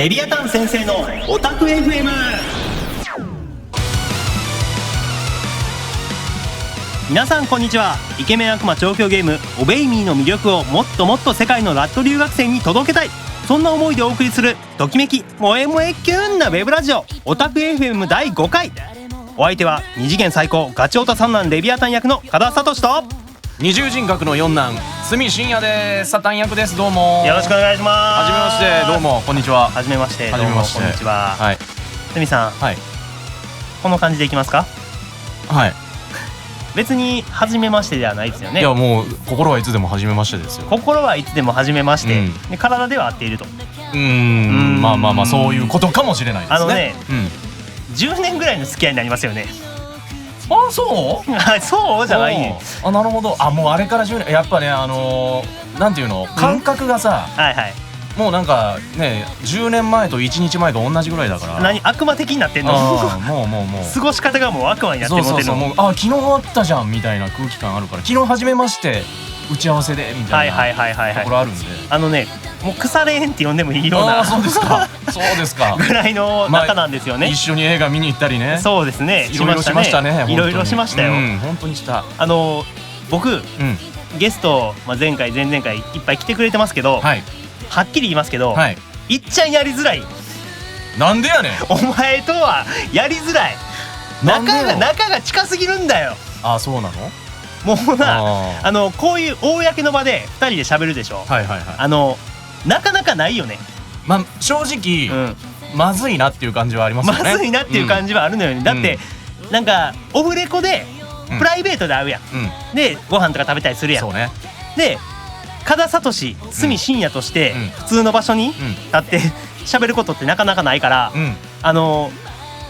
レビアタン先生のオタク FM。 皆さんこんにちは。イケメン悪魔調教ゲームオベイミーの魅力をもっともっと世界のラット留学生に届けたい、そんな思いでお送りするときめき萌え萌えキュンなウェブラジオオタク FM 第5回。お相手は二次元最高ガチオタ三男レビアタン役の加田聡と二重人格の四男角信也です。サタン役です。どうもよろしくお願いします。はじめまして。どうもこんにちは。はじめまして。はじめまして。どうもこんにちは。はい。角さん、はい。この感じでいきますか？はい。別に初めましてではないですよね。いやもう心はいつでも初めましてですよ。心はいつでも初めまして、で体では合っていると。まあそういうことかもしれないですね。10年ぐらいの付き合いになりますよね。あ、そうそうじゃないね。あ、なるほど。あ、もうあれから10年。やっぱね、なんていうの、感覚がさ、はいはい、もうなんかね、10年前と1日前と同じぐらいだから。何悪魔的になってんの？もう過ごし方がもう悪魔になってもってんの。もう昨日あったじゃんみたいな空気感あるから、昨日初めまして打ち合わせでみたいなところあるんで、もう腐れ縁って呼んでもいいような。そうですか。そうですか。ぐらいの仲なんですよね。一緒に映画見に行ったりね。そうですね。いろいろしましたね。いろいろしましたよ。本当にした。僕ゲスト前回前々回いっぱい来てくれてますけど、はっきり言いますけど、いっちゃんやりづらい。なんでやねん。お前とはやりづらい。仲が近すぎるんだよ。あ、そうなの？もうな、こういう公の場で2人で喋るでしょ。なかなかないよね。まあ正直、まずいなっていう感じはありますよね。まずいなっていう感じはあるのよね。だってなんかオフレコでプライベートで会うやん。でご飯とか食べたりするやん。そうね。で加田聡、角信也として普通の場所に立って喋ることってなかなかないから、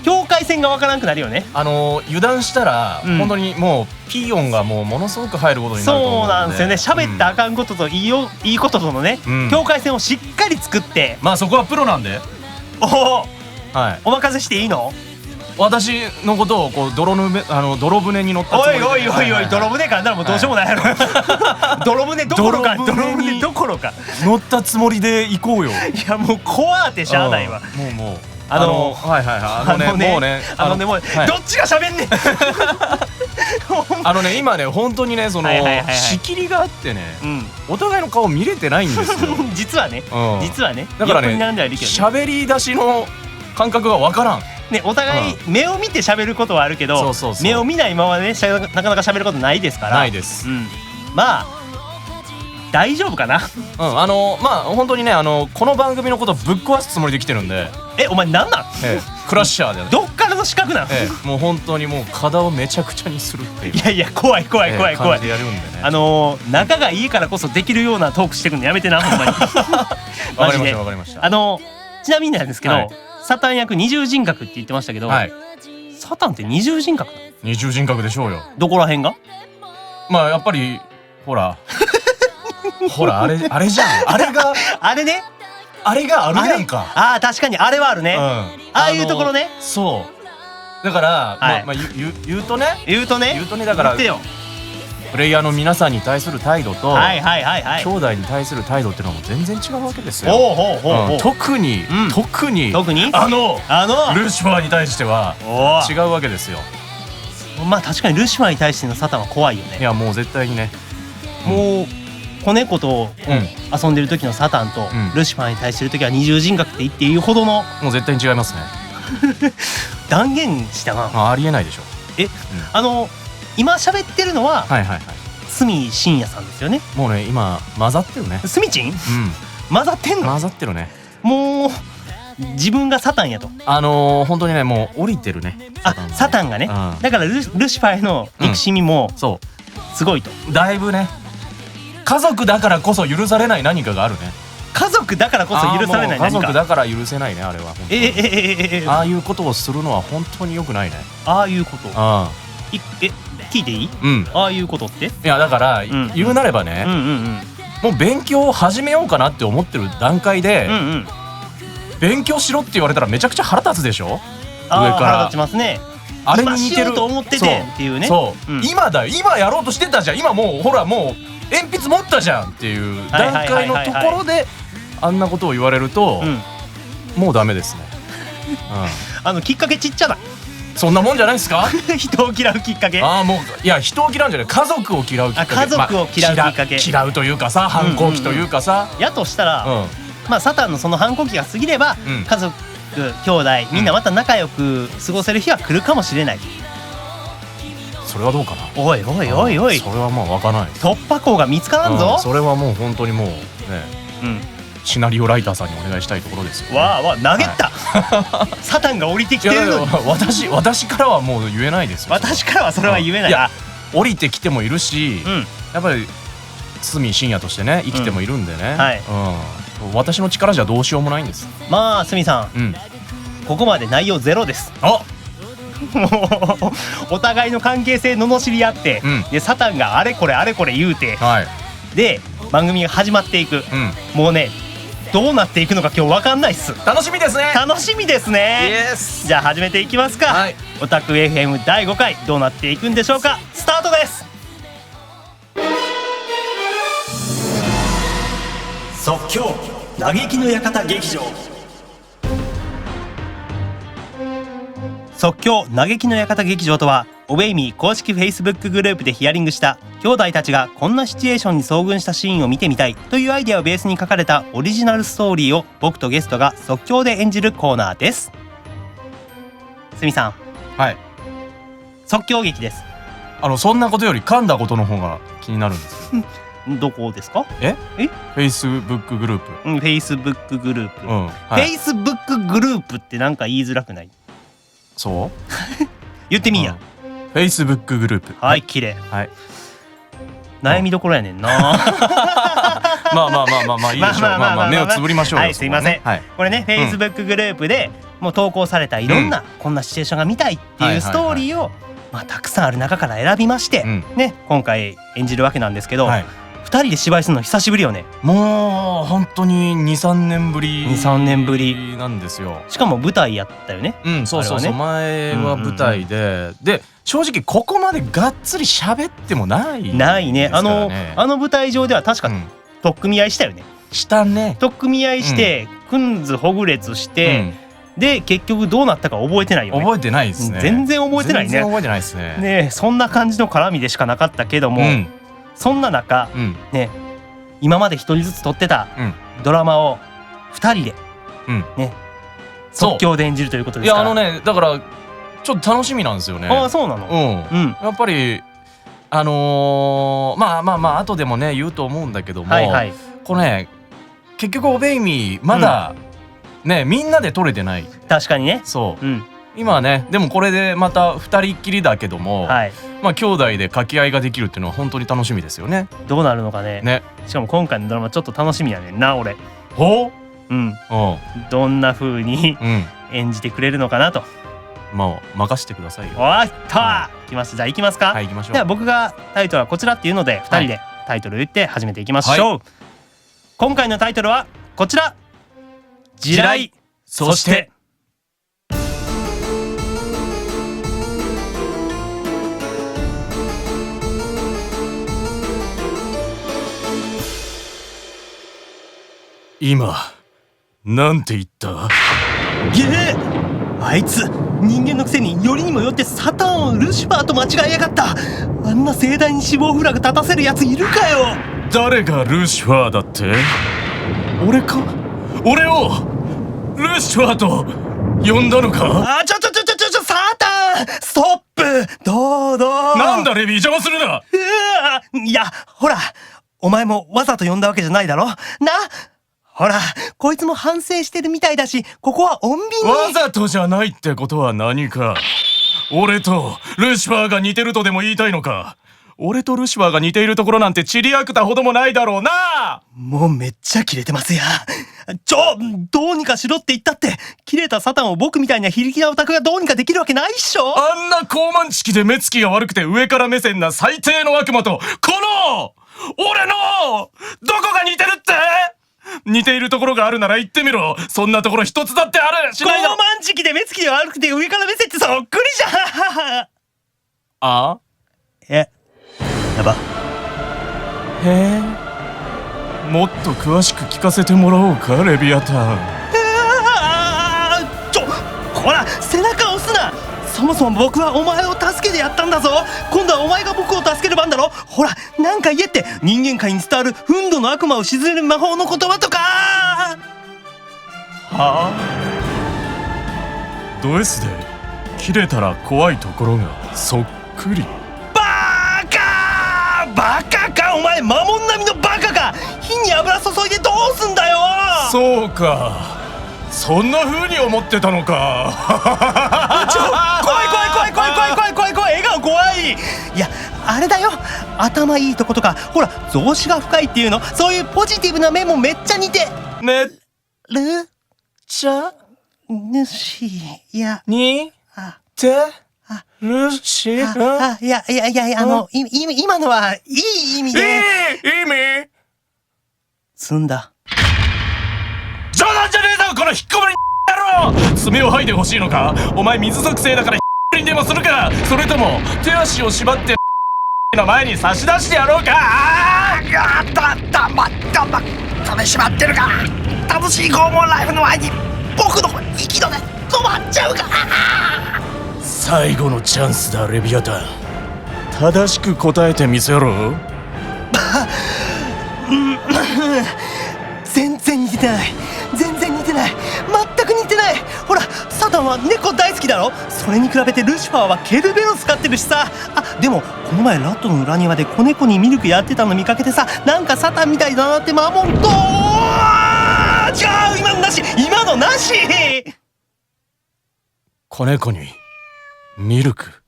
境界線がわからなくなるよね。油断したら本当にもうピー音がものすごく入ることになると思うので。そうなんですよね。喋ったらあかんことといいこととのね、境界線をしっかり作って。まあそこはプロなんで。お任せしていいの？私のことをこう泥船に乗ったつもりで。おい泥船かんだらもうどうしようもないやろ。泥船どころか乗ったつもりで行こうよ。いやもう怖ってしゃあないわ。もうどっちが喋んねん。今ね本当にね、その仕切りがあってね、お互いの顔見れてないんですよ。実はねだからね、喋り出しの感覚がわからんね。お互い目を見て喋ることはあるけど、目を見ないままねなかなか喋ることないですから。ないです。まあ大丈夫かな。まあ本当にね、この番組のことぶっ壊すつもりで来てるんで。お前なんなん？クラッシャーで。どっからの資格なん？もう本当にもう肩をめちゃくちゃにするっていう。いや怖い感じでやるんでね。仲がいいからこそできるようなトークしてくるのやめてな、ほんまに。わかりました。ちなみになんですけど、サタン役二重人格って言ってましたけど、サタンって二重人格？二重人格でしょうよ。どこら辺が？まあやっぱりほらあれじゃん。あれがあれね。あれがあるやんか。ああ確かにあれはあるね。ああいうところね。そうだから言うとねだからプレイヤーの皆さんに対する態度と兄弟に対する態度っていうのも全然違うわけですよ。特にルシファーに対しては違うわけですよ。まあ確かにルシファーに対してのサタンは怖いよね。いやもう絶対にね、もう子猫と遊んでる時のサタンとルシファーに対してる時は二重人格って言っていいほどの。もう絶対に違いますね。断言したな。ありえないでしょ。今喋ってるのは角信也さんですよね。もうね今混ざってるね。スミチン？混ざってんの？混ざってるね。もう自分がサタンやと。本当にねもう降りてるね。サタンがね。だからルシファーへの憎しみもすごいと。だいぶね。家族だからこそ許されない何かがあるね。家族だからこそ許されない何か。家族だから許せないねあれは。ああいうことをするのは本当に良くないね。ああいうこと。聞いていい？ああいうことって？いやだから言うなればね、もう勉強を始めようかなって思ってる段階で勉強しろって言われたらめちゃくちゃ腹立つでしょ。上から腹立ちますね。あれに似てると思っててっていうね。今やろうとしてたじゃん。今もうほらもう鉛筆持ったじゃんっていう段階のところであんなことを言われると、もうダメですね。きっかけちっちゃなそんなもんじゃないですか。人を嫌うきっかけ。もういや人を嫌うんじゃない、家族を嫌うきっかけ。家族を嫌うきっかけ、嫌うというかさ、反抗期というかさ。やとしたら、サタンのその反抗期が過ぎれば、家族兄弟みんなまた仲良く過ごせる日は来るかもしれない。それはどうかな。おいおいおいおい、それはまあ分からない。突破口が見つからんぞ。それはもう本当にもうね、シナリオライターさんにお願いしたいところですよ。わあわあ投げた。サタンが降りてきてるのに。私からはもう言えないですよ。私からはそれは言えない。いや降りてきてもいるし、やっぱり堤真也としてね生きてもいるんでね、私の力じゃどうしようもないんです。まあ堤さん、ここまで内容ゼロです。もうお互いの関係性罵り合って、でサタンがあれこれあれこれ言うて、で番組が始まっていく。もうね、どうなっていくのか今日分かんないっす。楽しみですね。楽しみですね。じゃあ始めていきますか。オタク FM 第5回どうなっていくんでしょうか。スタートです。即興嘆きの館劇場。即興嘆きの館劇場とは、オベイミー公式 Facebook グループでヒアリングした兄弟たちがこんなシチュエーションに遭遇したシーンを見てみたいというアイデアをベースに書かれたオリジナルストーリーを僕とゲストが即興で演じるコーナーです。すみさん、即興劇です。そんなことより噛んだことの方が気になるんですよ。どこですか。Facebook グループ。Facebook グループ。Facebook グループってなんか言いづらくない？そう言ってみいや。Facebook グループ。はい、綺麗。悩みどころやねんな。まあいいでしょう。目をつぶりましょうよ。はい、すいません。これね、Facebook グループでもう投稿されたいろんなこんなシチュエーションが見たいっていうストーリーをたくさんある中から選びましてね、今回演じるわけなんですけど、2人で芝居するの久しぶりよね。もう本当に 2,3 年ぶりなんですよ。しかも舞台やったよね。そう前は舞台で、正直ここまでがっつり喋ってもないですからね。あの舞台上では確か取っ組み合いしたよね。したね。取っ組み合いしてくんずほぐれつして、で結局どうなったか覚えてないよね。覚えてないですね。全然覚えてないね。全然覚えてないですね。ね、そんな感じの絡みでしかなかったけども、そんな中ね、今まで一人ずつ撮ってたドラマを2人でね即興で演じるということですから。いやだからちょっと楽しみなんですよね。そうなの。やっぱり後でもね言うと思うんだけども、これね結局オベイミーまだねみんなで撮れてない。確かにね。今はね、でもこれでまた2人っきりだけども、兄弟で掛け合いができるっていうのは本当に楽しみですよね。どうなるのかね。しかも今回のドラマちょっと楽しみやねんな俺。どんな風に演じてくれるのかなと。任してくださいよ。おっと、来ました。じゃあ行きますか。行きましょう。では僕がタイトルはこちらっていうので2人でタイトルを言って始めていきましょう。今回のタイトルはこちら。地雷、そして今なんて言った？あいつ人間のくせによりにもよってサタンをルシファーと間違えやがった。あんな盛大に死亡フラグ立たせるやついるかよ。誰がルシファーだって？俺か？俺をルシファーと呼んだのか？サタンストップ。どうなんだレビー、邪魔するな。いやほら、お前もわざと呼んだわけじゃないだろな。ほらこいつも反省してるみたいだし、ここは穏便に。わざとじゃないってことは何か？俺とルシファーが似てるとでも言いたいのか？俺とルシファーが似ているところなんてチリアクタほどもないだろうな。もうめっちゃキレてますや。どうにかしろって言ったって、キレたサタンを僕みたいな非力なオタクがどうにかできるわけないっしょ。あんな高慢ちきで目つきが悪くて上から目線な最低の悪魔と、この俺のどこが似てるって？似ているところがあるなら言ってみろ。そんなところ一つだってあるしないの。高慢ちきで目つきが悪くて上から目線ってそっくりじゃん。あ？やば。へえ、もっと詳しく聞かせてもらおうかレビアタン。こら背中押すな。そもそも僕はお前を助けてやったんだぞ。今度はお前が僕を助ける番だろ。ほらなんか言えって。人間界に伝わる憤怒の悪魔を鎮める魔法の言葉とか。はあ、ド S で切れたら怖いところがそっくり。バカかお前、魔物並みのバカか。火に油注いでどうすんだよ。そうか、そんな風に思ってたのか。怖い笑顔怖い。いやあれだよ、頭いいとことかほら増子が深いっていうの、そういうポジティブな面もめっちゃ似てめっるちゃぬし。いやにてるし。いや今のはいい意味で。いい意味済んだ。冗談じゃねえぞこの引っこもり野郎。爪を吐いてほしいのか。お前水属性だからにでもするか、それとも手足を縛っての前に差し出してやろうか。止めしまってるか。楽しい拷問ライフの前に僕の息の根止まっちゃうか。最後のチャンスだレビアタン、正しく答えてみせろ。全然似てない、全く似てない。ほらサタンは猫大好きだろ。それに比べてルシファーはケルベロス飼ってるしさ。あでもこの前ラットの裏庭で子猫にミルクやってたの見かけてさ、なんかサタンみたいだなってマモンと。違う、今のなし。子猫にミルク。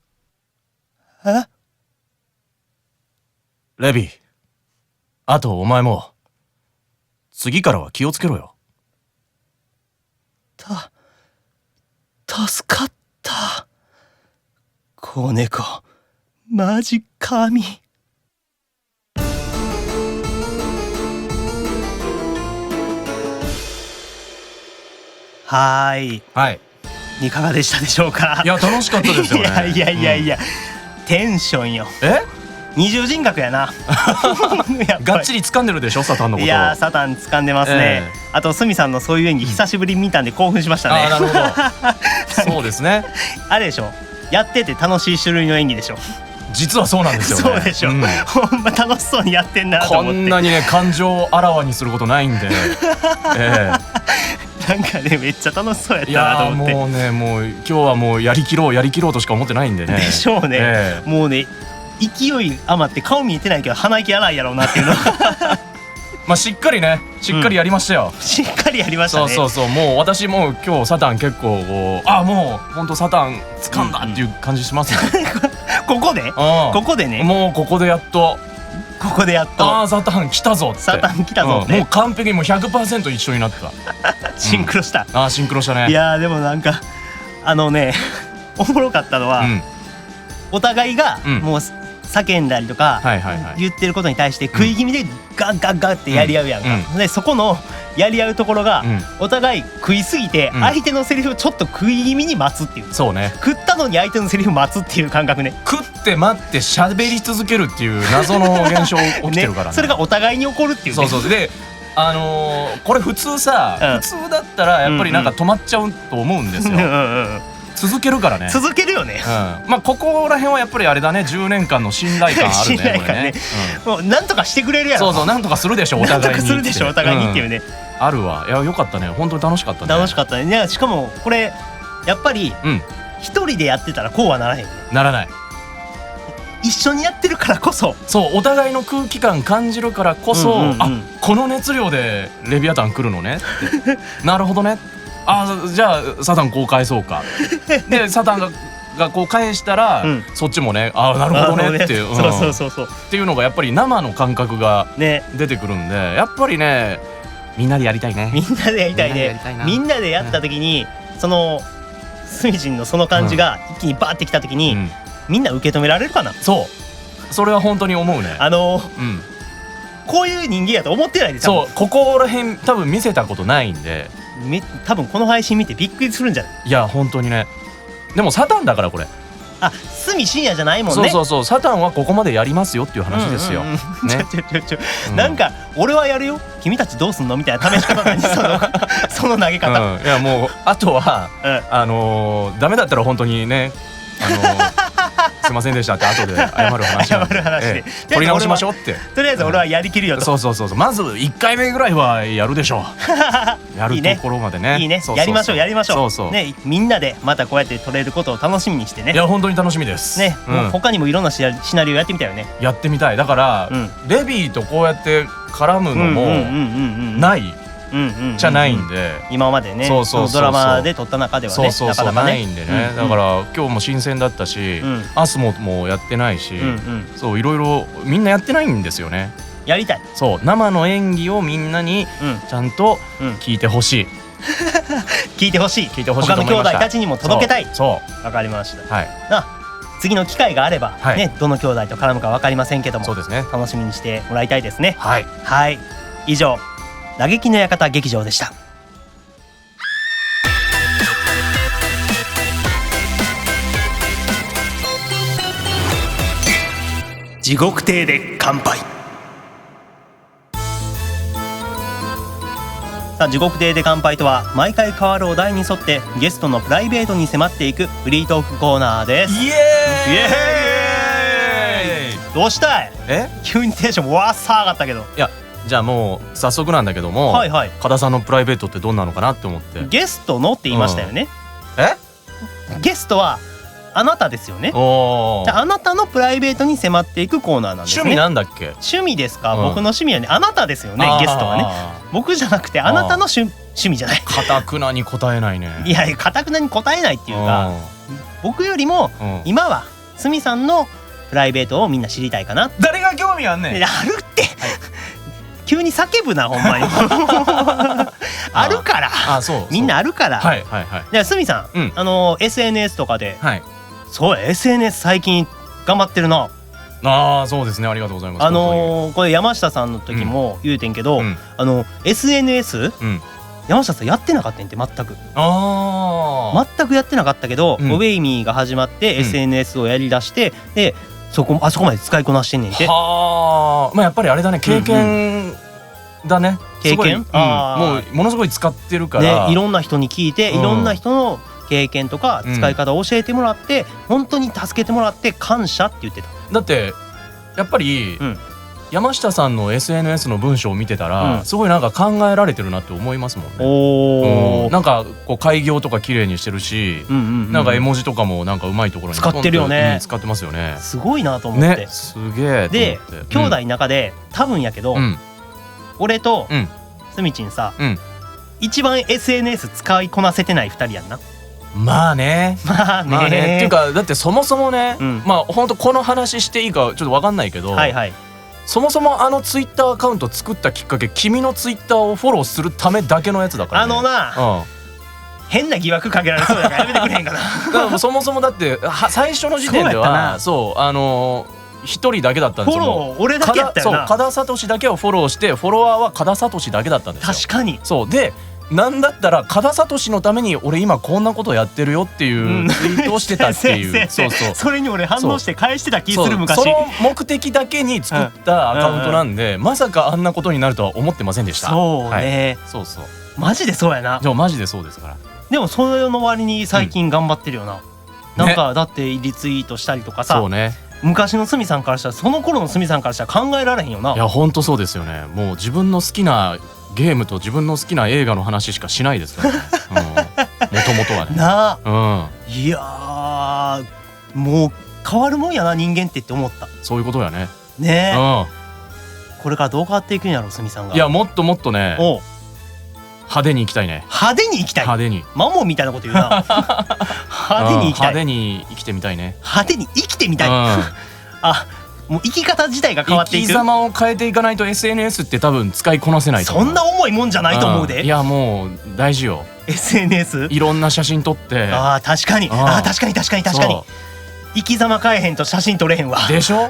レビー、あとお前も次からは気をつけろよ。助かった。子猫マジ神。はい、いかがでしたでしょうか。いや楽しかったですよね。いや、テンションよ。二重人格やな。がっちり掴んでるでしょサタンのこと。いやサタン掴んでますね。あとスミさんのそういう演技久しぶりに見たんで興奮しましたね。なるほど。そうですね。あれでしょ、やってて楽しい種類の演技でしょ。実はそうなんですよね。そうでしょ、ほんま楽しそうにやってんなと思って。こんなにね感情をあらわにすることないんで。なんかねめっちゃ楽しそうやったなと思って。もう今日はもうやりきろうとしか思ってないんでね。でしょうね。もうね勢い余って顔見えてないけど鼻息荒いやろうなっていうの。まあしっかりやりましたよ。しっかりやりましたね。そうもう私もう今日サタン結構もうほんとサタン掴んだっていう感じしますね。ここでね、もうここでやっとサタン来たぞって、もう完璧にもう 100% 一緒になった。シンクロした。シンクロしたね。いやでもなんかおもろかったのは、お互いがもう叫んだりとか言ってることに対して食い気味でガッガッガッってやり合うやんか。でそこのやり合うところがお互い食いすぎて相手のセリフをちょっと食い気味に待つっていう。そうね、食ったのに相手のセリフ待つっていう感覚ね。食って待って喋り続けるっていう謎の現象起きてるからね。それがお互いに起こるっていうね。そうでこれ普通だったらやっぱりなんか止まっちゃうと思うんですよ。続けるからね。続けるよね。まあここら辺はやっぱりあれだね、10年間の信頼感あるね。信頼感ね。もうなんとかしてくれるやろ。そうなんとかするでしょお互いに。なんとかするでしょお互いにっていうね。あるわ。いやよかったね、本当に楽しかったね。楽しかったね。しかもこれやっぱり一人でやってたらこうはならへん。ならない。一緒にやってるからこそ。そうお互いの空気感感じるからこそ、この熱量でレビアタン来るのねって。なるほどね。じゃあサタンこう返そうか。でサタンがこう返したら、そっちもねなるほどねっていう、っていうのがやっぱり生の感覚が出てくるんで、やっぱりねみんなでやりたいね。みんなでやりたいね。みんなでやった時にそのスミジンのその感じが一気にバーってきた時にみんな受け止められるかな。それは本当に思うね。こういう人間やと思ってないで。そうここら辺多分見せたことないんで、多分この配信見てびっくりするんじゃない。いや本当にね。でもサタンだからこれあ、隅深夜じゃないもんね。そうそうそう、サタンはここまでやりますよっていう話ですよ。なんか俺はやるよ、君たちどうすんのみたいな試し方何その投げ方。いやもうあとはダメだったら本当にねすいませんでしたって後で謝る話なんで取り直しましょうって。とりあえず俺はやりきるよと。そうまず1回目ぐらいはやるでしょう。やるところまでね。いいね、やりましょうね。みんなでまたこうやって撮れることを楽しみにしてね。いや本当に楽しみですね。他にもいろんなシナリオやってみたいよね。やってみたい。だからレビーとこうやって絡むのもないじゃないんで、今までねドラマで撮った中ではねなかなかないんでね。だから今日も新鮮だったし、アスモもやってないし、そういろいろみんなやってないんですよね。やりたい。そう生の演技をみんなにちゃんと聞いてほしい。聞いてほしい。他の兄弟たちにも届けたい。そう、わかりました。はい。次の機会があればね、どの兄弟と絡むかわかりませんけども、そうですね、楽しみにしてもらいたいですね。はい。はい。以上、嘆きの館劇場でした。地獄亭で乾杯。さあ、地獄亭で乾杯とは毎回変わるお題に沿ってゲストのプライベートに迫っていくフリートークコーナーです。イエーイ。どうしたい？急にテンションわーさ上がったけど。いや、じゃあもう早速なんだけども、加田さんのプライベートってどんなのかなって思って。ゲストのって言いましたよね。ゲストはあなたですよね。あなたのプライベートに迫っていくコーナーなんですね。趣味なんだっけ？趣味ですか？僕の趣味はね、あなたですよね。ゲストはね、僕じゃなくてあなたの趣味じゃない。かたくなに答えないね。いや、かたくなに答えないっていうか、僕よりも今はすみさんのプライベートをみんな知りたいかな。誰が興味あんねん。あるって。急に叫ぶな、ほんまに。あるから、みんなあるから。じゃあすみさん、SNS とかで、そう、 SNS 最近頑張ってるな。そうですね、ありがとうございます。これ山下さんの時も言うてんけど、SNS 山下さんやってなかったんって、全くやってなかったけど、ウェイミーが始まって SNS をやりだして、であそこまで使いこなしてんねんて。まあやっぱりあれだね、経験だね。経験、もうものすごい使ってるから、いろんな人に聞いて、いろんな人の経験とか使い方を教えてもらって、本当に助けてもらって感謝って言ってた。だってやっぱり山下さんの SNS の文章を見てたら、すごいなんか考えられてるなって思いますもんね。なんかこう開業とか綺麗にしてるし、なんか絵文字とかもなんかうまいところに使ってるよね。使ってますよね。すごいなと思って。すげえ。で兄弟の中で多分やけど、俺とすみちんさ、一番 SNS 使いこなせてない2人やんな。まあねっていうか、だってそもそもね、まあ本当この話していいかちょっと分かんないけど、そもそもツイッターアカウント作ったきっかけ、君のツイッターをフォローするためだけのやつだからね。変な疑惑かけられそうだからやめてくれへんかな。だからそもそもだって最初の時点では一人だけだったんですよ。フォロー俺だけやったよな。加田聡だけをフォローして、フォロワーは加田聡だけだったんですよ。確かに。そうで、なんだったら加田聡のために俺今こんなことやってるよっていうツイートをしてたっていう、それに俺反応して返してた気する。昔その目的だけに作ったアカウントなんで、まさかあんなことになるとは思ってませんでした。そうね、マジでそうやな。マジでそうですから。でもそれの割に最近頑張ってるよな。なんかだってリツイートしたりとかさ、昔のすみさんからしたら、その頃のすみさんからしたら考えられへんよな。いや本当そうですよね。もう自分の好きなゲームと自分の好きな映画の話しかしないですからね。もともとはね。なあ。いやもう変わるもんやな、人間ってって思った。そういうことやね。ねえ。これからどう変わっていくんやろ、すみさんが。いやもっともっとね、派手に行きたいね。派手に行きたい。派手に。マモンみたいなこと言うな。派手に行きたい。派手に生きてみたいね。派手に生きてみたい。もう生き方自体が変わっていく。生き様を変えていかないと SNS って多分使いこなせないと思う。そんな重いもんじゃないと思うで。いやもう大事よ。 SNS いろんな写真撮って。確かに確かに生き様変えへんと写真撮れへんわ。でしょ。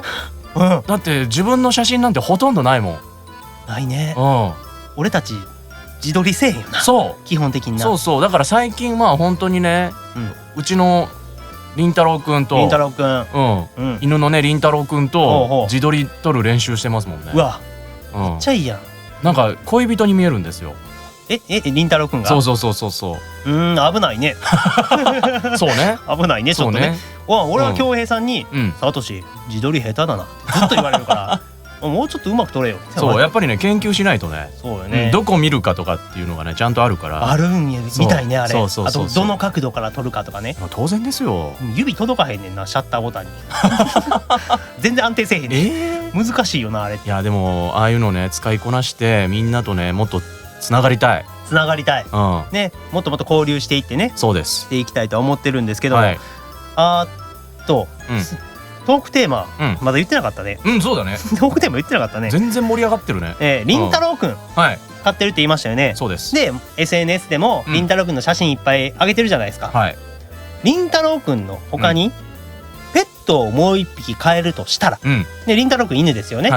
だって自分の写真なんてほとんどないもん。ないね。俺たち自撮りせえへんよな。そう基本的にな。そうだから最近は本当にね、うちのりんたろうくんと犬のねりんたろうくんと自撮り撮る練習してますもんね。うわ、めっちゃいいやん。なんか恋人に見えるんですよ。りんたろうくんが。そう危ないね。そうね、危ないね、ちょっとね。俺は恭平さんに「サトシ自撮り下手だな」ってずっと言われるからもうちょっとうまく撮れよ。そうやっぱりね研究しないとね。そうよね。どこ見るかとかっていうのがねちゃんとあるから。あるんやみたいねあれ。あとどの角度から撮るかとかね。当然ですよ。指届かへんねんなシャッターボタンに。全然安定せえへんね。難しいよなあれ。いやでもああいうのね使いこなしてみんなとねもっとつながりたい。ね、もっともっと交流していってね。そうです。していきたいと思ってるんですけど。トークテーマまだ言ってなかったね。そうだね。トークテーマ言ってなかったね。全然盛り上がってるね。りんたろうくん買ってるって言いましたよね。そうです。で SNS でもりんたろうくんの写真いっぱい上げてるじゃないですか。りんたろうくんの他にペットをもう一匹飼えるとしたら、でりんたろうくん犬ですよね。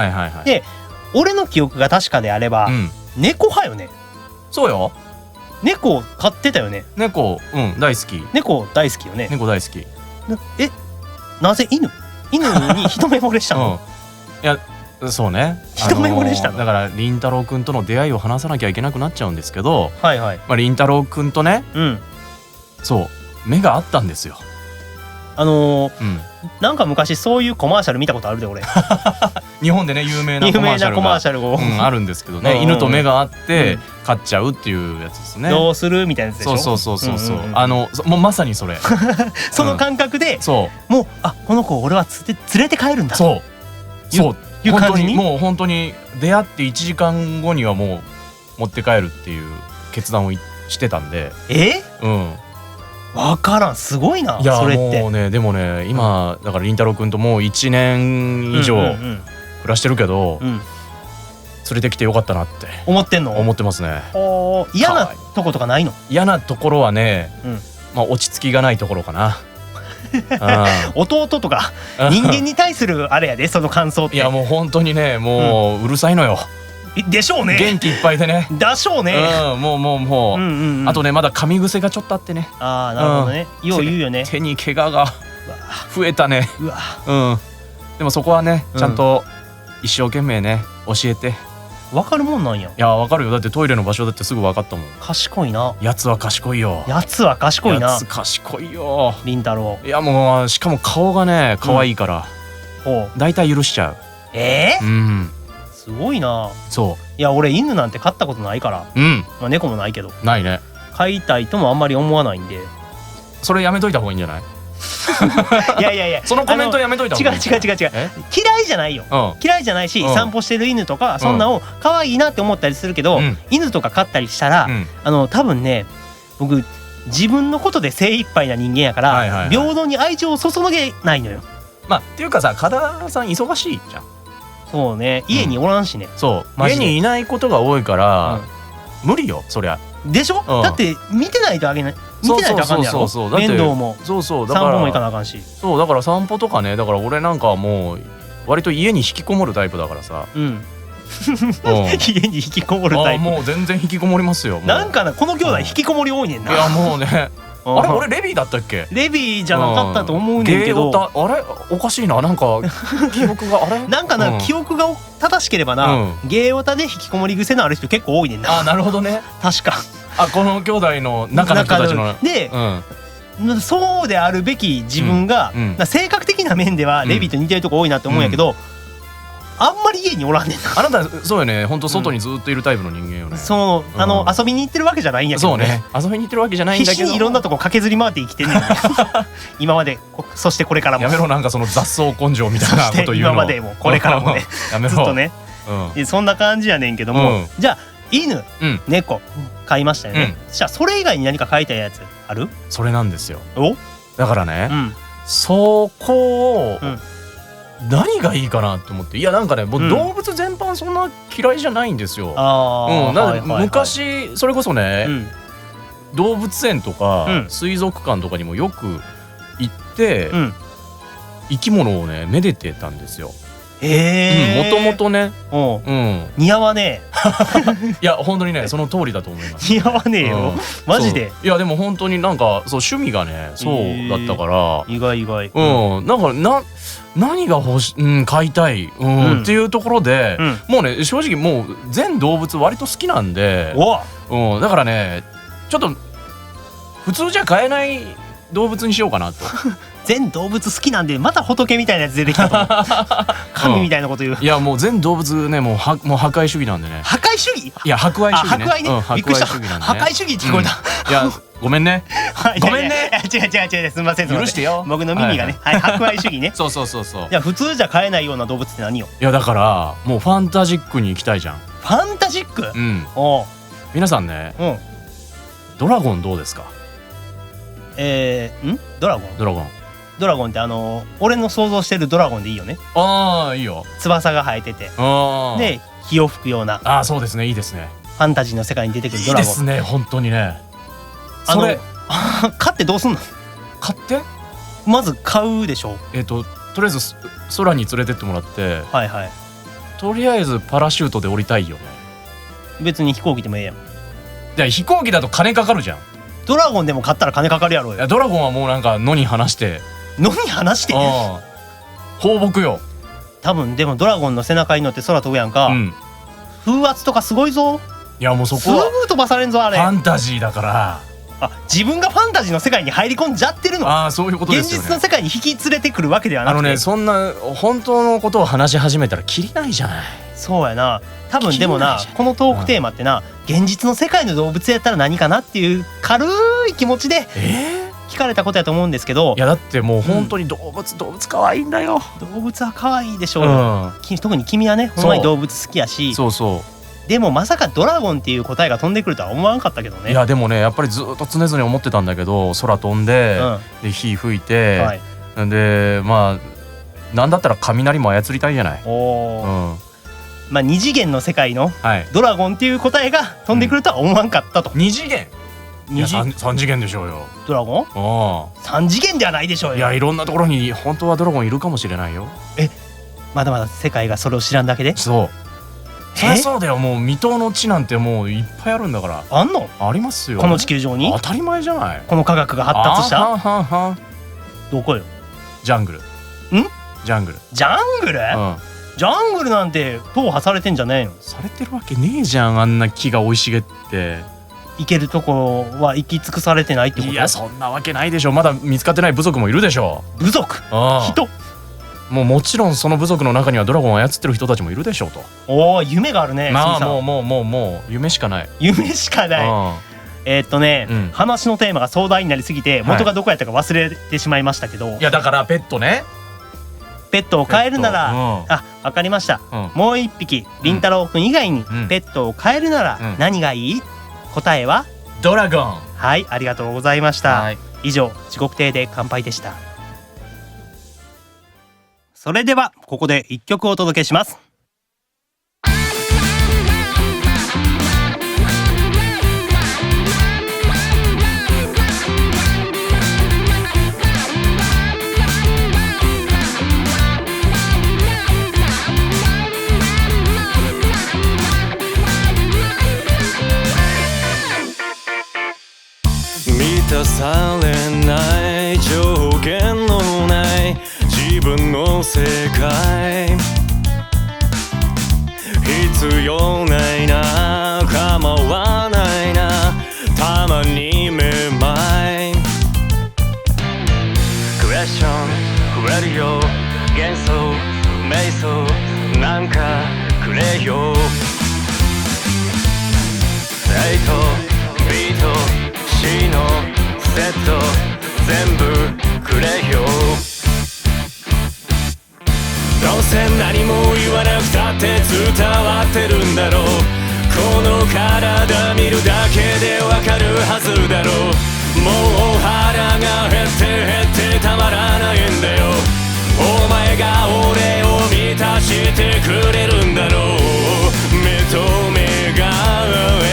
で俺の記憶が確かであれば猫派よね。そうよ。猫飼ってたよね。猫大好き。猫大好きよね。猫大好き。なぜ犬に一目惚れしたの？いやそうね。一目惚れしたの。だからりんたろうくんとの出会いを話さなきゃいけなくなっちゃうんですけど、りんたろうくんとね、そう目があったんですよ。なんか昔そういうコマーシャル見たことあるで俺。日本でね有名なコマーシャルがあるんですけどね、犬と目があって飼っちゃうっていうやつですね。どうするみたいなやつでしょ。そうもうまさにそれ。その感覚でもうこの子俺は連れて帰るんだ。そういう感じにもう本当に出会って1時間後にはもう持って帰るっていう決断をしてたんで。分からん、すごいな。いやそれってもうね、でもね今だからりんたろうくんともう1年以上暮らしてるけど、連れてきてよかったなって思ってんの？思ってますね。嫌なとことかないの？嫌なところはね、落ち着きがないところかな。弟とか人間に対するあれやで、その感想って。いやもう本当にね、もううるさいのよ。でしょうね。元気いっぱいでね。だしょうね。もうあとねまだ噛み癖がちょっとあってね。なるほどね。よう言うよね。手に怪我が増えたね。でもそこはねちゃんと一生懸命ね教えて。わかるもんなんや。いやわかるよ。だってトイレの場所だってすぐ分かったもん。賢いな。やつは賢いよ。やつは賢いな。やつ賢いよ。りんたろう。いやもうしかも顔がね可愛いからだいたい許しちゃう。すごいな。そう。いや俺犬なんて飼ったことないから。まあ猫もないけど。ないね。飼いたいともあんまり思わないんで。それやめといた方がいいんじゃない？いやそのコメントやめといた方がいい。違う。嫌いじゃないよ。嫌いじゃないし、散歩してる犬とかそんなを可愛いなって思ったりするけど、犬とか飼ったりしたら多分ね、僕自分のことで精一杯な人間やから平等に愛情を注げないのよ。まあっていうかさ、加田さん忙しいじゃん。そうね、家におらんしね。そう家にいないことが多いから無理よそりゃ。でしょ。だって見てないとあげない。見てないとあかんねやろ。面倒も散歩も行かなあかんし。そうだから散歩とかね。だから俺なんかはもう割と家に引きこもるタイプだからさ。家に引きこもるタイプ。もう全然引きこもりますよ。なんかな、この兄弟引きこもり多いねんな。いやもうね。あれ俺レビーだったっけ？レビーじゃなかったと思うねんけど。あれおかしいな。なんか記憶があれなんかな、記憶が正しければな、ゲーオタで引きこもり癖のある人結構多いねんな。あ、なるほどね。確かこの兄弟の中の人たちので、そうであるべき自分が性格的な面ではレビーと似てるとこ多いなって思うんやけど、あんまり家におらんねんな。あなたそうよね。本当外にずっといるタイプの人間よね。そう、遊びに行ってるわけじゃないんやけどね。遊びに行ってるわけじゃないんだけど、必死にいろんなとこ駆けずり回って生きてんねん。今まで、そしてこれからも。やめろ、なんかその雑草根性みたいなこと言うの。今までもこれからもね。ずっとね。そんな感じやねんけども、じゃあ犬、猫飼いましたよね。じゃあそれ以外に何か飼いたいやつある？それなんですよ。だからね、そこを何がいいかなと思って。いやなんかね、もう動物全般そんな嫌いじゃないんですよ。昔それこそね、動物園とか水族館とかにもよく行って生き物をねめでてたんですよ。もともとね、似合わねえいや本当にねその通りだと思います。似合わねえよ、マジで。いやでも本当になんかそう趣味がねそうだったから、意外。なんか何が飼いたいっていうところで、もうね正直もう全動物割と好きなんで、だからねちょっと普通じゃ飼えない動物にしようかなと。全動物好きなんでまた仏みたいなやつ出てきたと神みたいなこと言う。いやもう全動物ねもう破壊主義なんでね。破壊主義？いや博愛主義ね。博愛ね。びっくりした。破壊主義って聞こえた。いやごめんね。ごめんね。違うすみません。許してよ。僕の耳がね。博愛主義ね。そう。いや普通じゃ飼えないような動物って何よ？いやだからもうファンタジックに行きたいじゃん。ファンタジック？皆さんね。ドラゴンどうですか？ドラゴンって俺の想像してるドラゴンでいいよね。いいよ。翼が生えててで火を吹くような。そうですね、いいですね。ファンタジーの世界に出てくるドラゴン。いいですね、本当にね。それ飼ってどうすんの？飼ってまず買うでしょ。とりあえず空に連れてってもらって、とりあえずパラシュートで降りたいよね。別に飛行機でもええやん。じゃあ飛行機だと金かかるじゃん。ドラゴンでも買ったら金かかるやろうよ。いやドラゴンはもうなんか野に放して放牧よ。多分でもドラゴンの背中に乗って空飛ぶやんか、風圧とかすごいぞ。いやもうそこはすぐ飛ばされんぞあれ。ファンタジーだから。自分がファンタジーの世界に入り込んじゃってるの。そういうことですよね。現実の世界に引き連れてくるわけではなくて、そんな本当のことを話し始めたらキリないじゃない。そうやな。多分でもなこのトークテーマってな、現実の世界の動物やったら何かなっていう軽い気持ちで聞かれたことやと思うんですけど。いやだってもう本当に動物可愛いんだよ。動物は可愛いでしょうよ。特に君はねほんまに動物好きやし。でもまさかドラゴンっていう答えが飛んでくるとは思わなかったけどね。いやでもねやっぱりずっと常々思ってたんだけど、空飛んで、で火吹いて、でなんだったら雷も操りたいじゃない。2次元の世界のドラゴンっていう答えが飛んでくるとは思わんかったと。2次元3次元でしょうよ。ドラゴン3次元ではないでしょうよ。いやいろんなところに本当はドラゴンいるかもしれないよ。まだまだ世界がそれを知らんだけで。そりゃそうだよ。もう未踏の地なんてもういっぱいあるんだから。あんの？ありますよ。この地球上に？当たり前じゃない。この科学が発達した？どこよ？ジャングル。ジャングルなんて踏破されてんじゃねえの？されてるわけねえじゃん。あんな木が生い茂って。行けるところは行き尽くされてないってこと？いやそんなわけないでしょ。まだ見つかってない部族もいるでしょ。部族？人？もちろんその部族の中にはドラゴンを操ってる人たちもいるでしょうと。夢があるね。もう夢しかない。話のテーマが壮大になりすぎて元がどこやったか忘れてしまいましたけど。いやだからペットね。ペットを飼えるなら、わかりました。もう一匹りんたろうくん以外にペットを飼えるなら何がいい？答えはドラゴン。はい、ありがとうございました。以上地獄亭で乾杯でした。それではここで一曲お届けします。満たされない条件のない自分の世界、必要ないな構わないなたまにめまいクエスチョンくれるよ幻想瞑想なんかくれよエイトビート C のセット全部くれよどうせ何も言わなくたって伝わってるんだろうこの体見るだけでわかるはずだろうもう腹が減ってたまらないんだよお前が俺を満たしてくれるんだろう目と目が合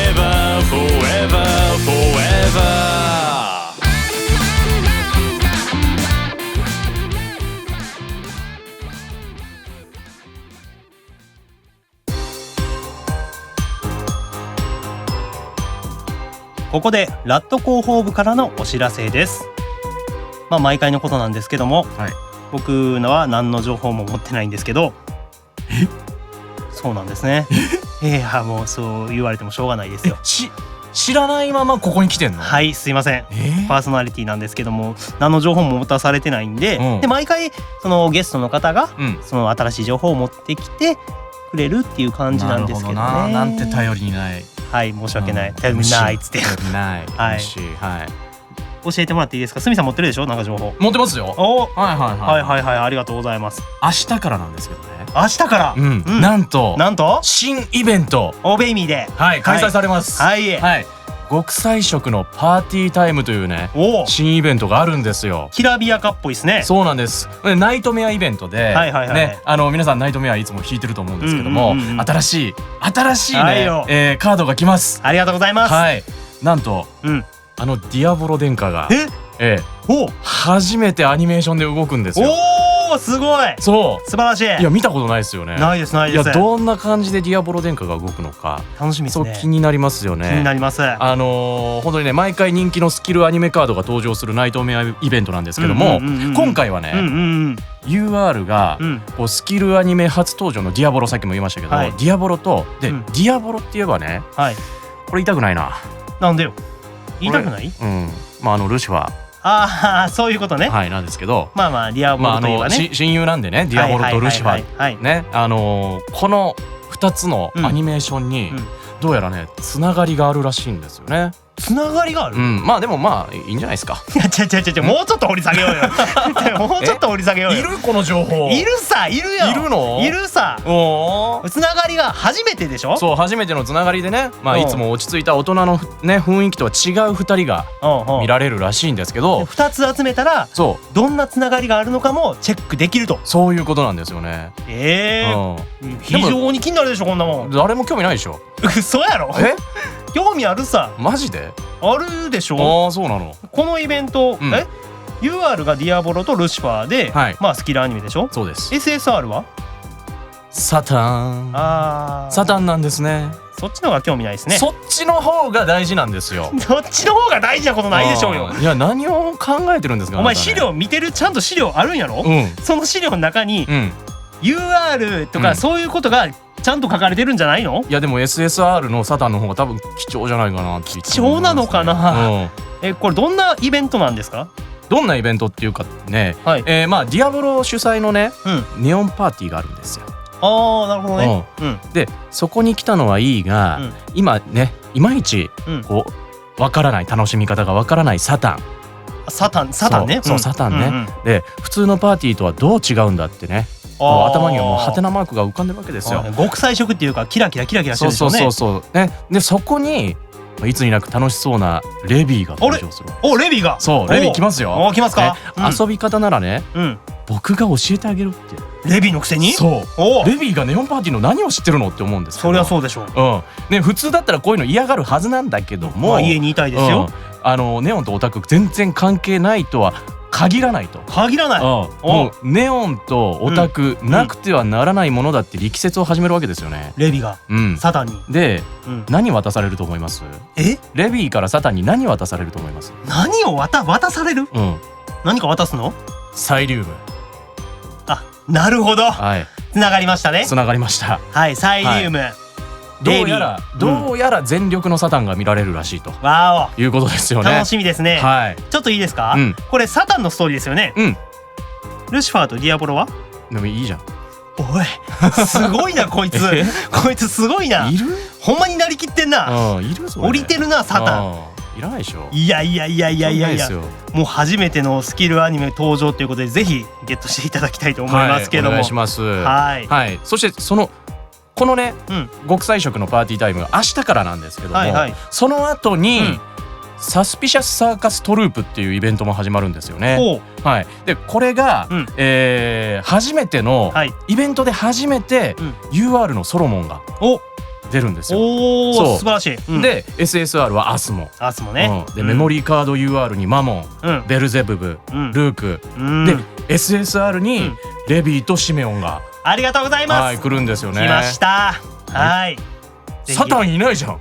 えば Forever Forever ここでラット広報部からのお知らせです。毎回のことなんですけども、僕のは何の情報も持ってないんですけど。そうなんですね。いやもうそう言われてもしょうがないですよ。知らないままここに来てんの？はい、すいません、パーソナリティなんですけども何の情報も持たされてないんで、で毎回そのゲストの方がその新しい情報を持ってきてくれるっていう感じなんですけどね。なんて頼りにない。はい、申し訳ない、頼りにないっつってない。はい、教えてもらっていいですか？すみさん持ってるでしょ？なんか情報持ってますよ。はいありがとうございます。明日からなんですけどね。明日から、なんと新イベントオベイミーで開催されます。極彩色のパーティータイムというね新イベントがあるんですよ。きらびやかっぽいですね。そうなんです。ナイトメアイベントでね、皆さんナイトメアいつも弾いてると思うんですけども、新しいねカードが来ます。ありがとうございます。なんとディアボロ殿下が初めてアニメーションで動くんですよ。すごい。そう素晴らしい。いや見たことないですよね。ないです。いやどんな感じでディアボロ殿下が動くのか楽しみですね。そう気になりますよね。気になります。本当にね毎回人気のスキルアニメカードが登場するナイトメアイベントなんですけども、今回はねUR がスキルアニメ初登場のディアボロ、さっきも言いましたけど、ディアボロとでディアボロって言えばね、これ言いたくないな。なんでよ。言いたくない？ルシファー。そういうことね。なんですけど、ディアボロといえばね親友なんでね、ディアボロとルシファーね、この2つのアニメーションにどうやらねつながりがあるらしいんですよね。つながりがある？でもいいんじゃないですか。いやもうちょっと掘り下げようよ。もうちょっと掘り下げようよ。いるこの情報。いるさ、いるよ。いるの？いるさ。つながりが初めてでしょ？そう初めてのつながりでね、いつも落ち着いた大人のね雰囲気とは違う2人が見られるらしいんですけど、2つ集めたらどんなつながりがあるのかもチェックできると。そういうことなんですよね。非常に気になるでしょこんなもん。誰も興味ないでしょ。嘘やろ？興味あるさ。マジで？あるでしょ。そうなの。このイベント、UR がディアボロとルシファーで、スキルアニメでしょ。そうです。 SSR はサタン。サタンなんですね。そっちの方が興味ないですね。そっちの方が大事なんですよ。そっちの方が大事なことないでしょうよ。いや何を考えてるんですか。お前資料見てる？ちゃんと資料あるんやろ。その資料の中に UR とかそういうことがちゃんと書かれてるんじゃないの？いやでも SSR のサタンの方が多分貴重じゃないかなって。貴重なのかな。これどんなイベントなんですか？どんなイベントっていうかね、ディアボロ主催のね、ネオンパーティーがあるんですよ。なるほどね。でそこに来たのはいいが、今ねいまいちわからない、楽しみ方がわからないサタンね。サタンね。で普通のパーティーとはどう違うんだってね。頭にはもうハテナマークが浮かんでるわけですよ。極彩色っていうかキラキラしてるでしょうね。でそこにいつになく楽しそうなレビーが登場する。レビーが。そうレビー来ますよ。来ますか。遊び方ならね僕が教えてあげるって。レビーのくせに？そうレビーがネオンパーティーの何を知ってるのって思うんですけど。そりゃそうでしょう。ね普通だったらこういうの嫌がるはずなんだけども、家にいたいですよ。ネオンとオタク全然関係ないとは限らないと。もうネオンとオタクなくてはならないものだって力説を始めるわけですよね。レビがサタンに。で何渡されると思います？レビからサタンに何渡されると思います？何を渡される？何か渡すの？サイリウム。なるほど。つながりましたね。つながりました。サイリウム。どうやら全力のサタンが見られるらしいということですよね。楽しみですね。ちょっといいですか？これサタンのストーリーですよね。ルシファーとディアボロは？でもいいじゃん。おいすごいなこいつ。こいつすごいな。いる？ほんまになりきってんな。降りてるなサタン。いらないでしょ。いやもう初めてのスキルアニメ登場ということでぜひゲットしていただきたいと思いますけども。お願いします。そしてこのね極彩色のパーティータイムが明日からなんですけども、その後にサスピシャスサーカストループっていうイベントも始まるんですよね。でこれが初めてのイベントで初めて UR のソロモンが出るんですよ。素晴らしい。で SSR はアスモね。でメモリーカード UR にマモン、ベルゼブブ、ルークで SSR にレビーとシメオンがありがとうございます。来るんですよね。来ました。サタンいないじゃん。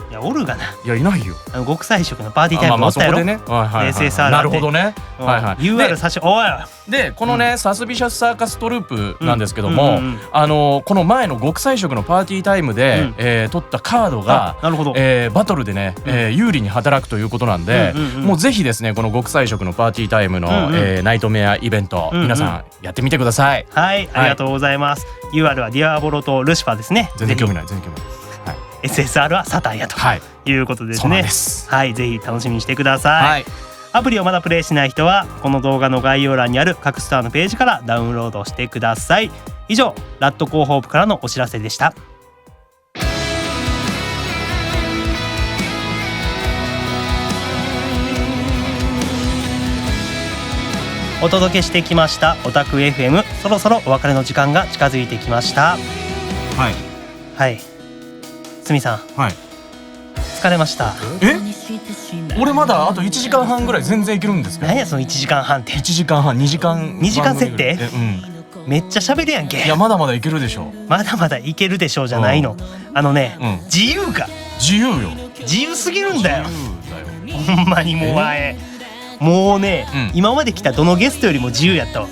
いやおるがな。いやいないよ。極彩色のパーティータイムがおったやろ。SSR なるほどね。UR 差しおい。でこのねサスビシャスサーカストループなんですけども、この前の極彩色のパーティータイムで取ったカードがバトルでね有利に働くということなんで、もうぜひですねこの極彩色のパーティータイムのナイトメアイベント皆さんやってみてください。はい、ありがとうございます。UR はディアボロとルシファーですね。全然興味ない。SSR はサタンやということですね。はい、ぜひ楽しみにしてください。アプリをまだプレイしない人はこの動画の概要欄にある各ストアのページからダウンロードしてください。以上、ラット広報部からのお知らせでした。お届けしてきましたオタク FM、 そろそろお別れの時間が近づいてきました。はい、すみさん、疲れました。俺まだあと1時間半ぐらい全然いけるんですけど。何やその1時間半って。1時間半2時間設定。めっちゃ喋るやんけ。いやまだまだいけるでしょ。まだまだいけるでしょうじゃないの。自由か。自由よ。自由すぎるんだよ。ほんまにもうね、今まで来たどのゲストよりも自由やったわ。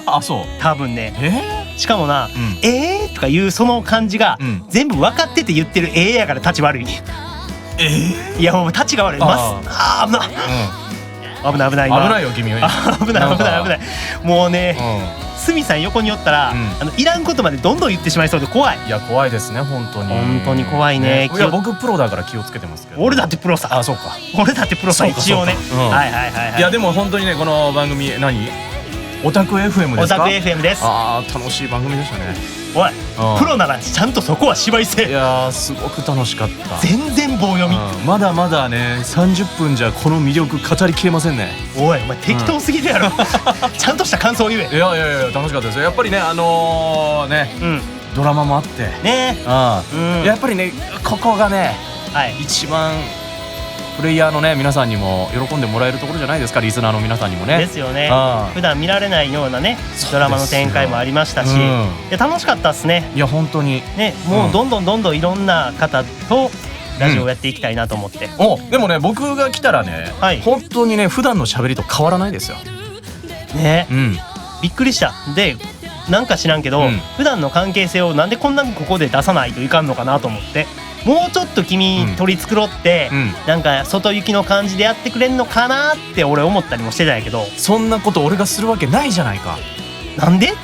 あ、そう。多分ね。しかもな、とかいうその感じが全部分かってて言ってるやから立ち悪い。いやもう立ちが悪い。危ないよ君。危ないもうね、すみさん横におったらいらんことまでどんどん言ってしまいそうで怖い。いや怖いですね本当に怖いね。いや僕プロだから気をつけてますけど。俺だってプロさ。あ、そうか。俺だってプロさ一応ね。いやでも本当にねこの番組オタク FM ですか。オタク FM です。楽しい番組でしたね。おい、プロならちゃんとそこは芝居せ。いやすごく楽しかった。全然棒読み。まだまだね30分じゃこの魅力語りきれませんね。おいお前適当すぎるやろ。ちゃんとした感想を言え。いや楽しかったですよ。やっぱりねドラマもあってね。やっぱりねここがね一番プレイヤーのね皆さんにも喜んでもらえるところじゃないですか。リスナーの皆さんにもね。ですよね。普段見られないようなねドラマの展開もありましたし、楽しかったっすね。いや本当にね、もうどんどんいろんな方とラジオをやっていきたいなと思って。でもね僕が来たらね本当にね普段の喋りと変わらないですよ。ね、びっくりした。でなんか知らんけど普段の関係性をなんでこんなにここで出さないといかんのかなと思って。もうちょっと君取り繕ってなんか外行きの感じでやってくれんのかなって俺思ったりもしてたんやけど。そんなこと俺がするわけないじゃないか。なんでって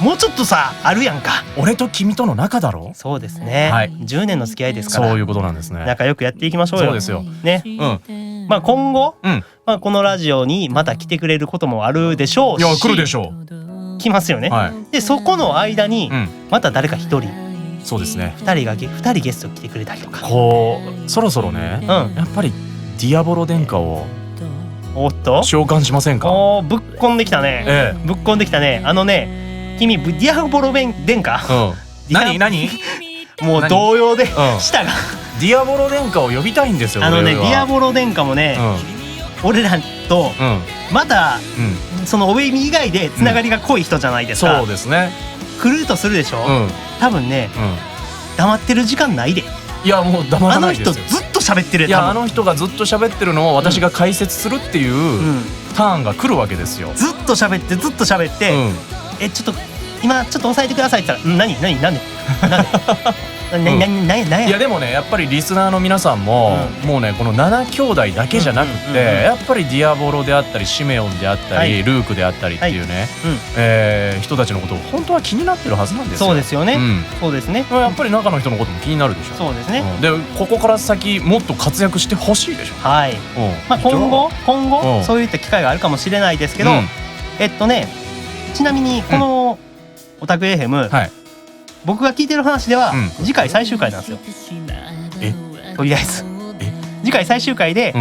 もうちょっとさあるやんか。俺と君との仲だろ。そうですね。10年の付き合いですから。そういうことなんですね。仲良くやっていきましょうよ。そうですよね。今後このラジオにまた来てくれることもあるでしょうし。いや来るでしょう。来ますよね。でそこの間にまた誰か一人。そうですね。2人ゲスト来てくれたりとか。そろそろねやっぱりディアボロ殿下を召喚しませんか。ぶっこんできたね。ぶっこんできたね。君ディアボロ殿下。何もう動揺で舌が。ディアボロ殿下を呼びたいんですよ。ディアボロ殿下もね俺らとまたそのおべいみ以外でつながりが濃い人じゃないですか。そうですね。来るとするでしょ。多分ね黙ってる時間ないで。いやもう黙らないですよ。あの人ずっと喋ってる。いやあの人がずっと喋ってるのを私が解説するっていうターンが来るわけですよ。ずっと喋ってちょっと今ちょっと抑えてくださいって言ったら何なんでいやでもねやっぱりリスナーの皆さんももうねこの7兄弟だけじゃなくてやっぱりディアボロであったりシメオンであったりルークであったりっていうね人たちのことを本当は気になってるはずなんですよ。そうですよね。そうですね。やっぱり中の人のことも気になるでしょ。そうですね。でここから先もっと活躍してほしいでしょ。はい。今後そういった機会があるかもしれないですけどちなみにこのオタク FM僕が聞いてる話では次回最終回なんですよ。とりあえず次回最終回で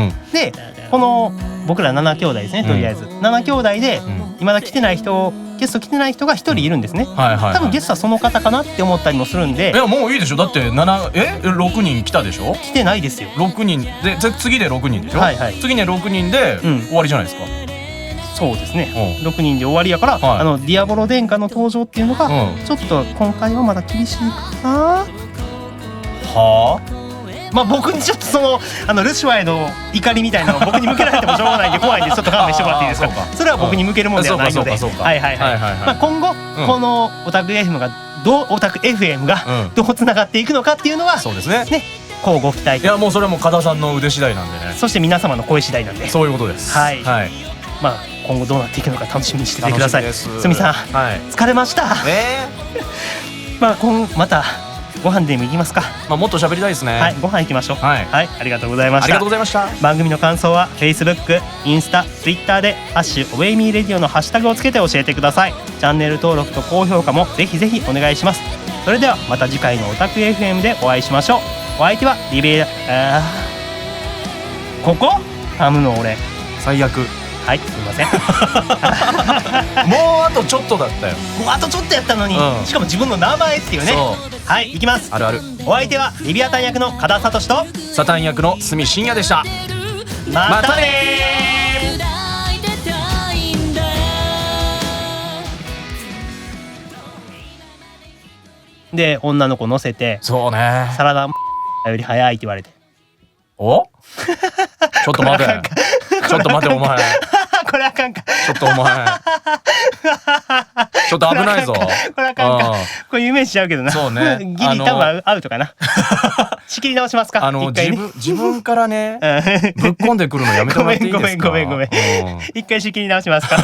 この僕ら7兄弟ですね。とりあえず7兄弟で未だ来てない人ゲスト来てない人が1人いるんですね。多分ゲストはその方かなって思ったりもするんで。いやもういいでしょ。だって6人来たでしょ。来てないですよ。6人で次で6人でしょ。次で6人で終わりじゃないですか。そうですね。6人で終わりやからディアボロ殿下の登場っていうのがちょっと今回はまだ厳しいかな。はあ、まあ僕にちょっとルシファーへの怒りみたいなのを僕に向けられてもしょうがないんで怖いんでちょっと勘弁してもらっていいですか。それは僕に向けるもんではないので、はいはいはい。まあ今後このオタク FM がどうつながっていくのかっていうのはそうですね。こうご期待。いやもうそれはもう加田さんの腕次第なんでね。そして皆様の声次第なんで。そういうことです。はい。まあ今後どうなっていくのか楽しみにしててください。すみさん、疲れました。まあまたご飯でも行きますか。まあもっと喋りたいですね。はい、ご飯行きましょう。はい、ありがとうございました。ありがとうございました。番組の感想は Facebook、インスタ、Twitter でハッシュオベイミーレディオのハッシュタグをつけて教えてください。チャンネル登録と高評価もぜひぜひお願いします。それではまた次回のオタク FM でお会いしましょう。お相手はリベラここ噛むの俺最悪。はい、すみません。もうあとちょっとだったよ。もうあとちょっとやったのに、しかも自分の名前っていうね。はい、行きます。あるある。お相手はリビアタン役の加田聡とサタン役の角信也でした。またねー。で女の子乗せて、そうね、サラダより早いって言われて、おちょっと待てちょっと待てお前これあかんか。ちょっとお前ちょっと危ないぞ。これあかんか。これイメージしちゃうけどな。そうね。ギリ多分アウトかな。仕切り直しますか。自分からねぶっこんでくるのやめてもらっていいですか。ごめん。一回仕切り直しますか。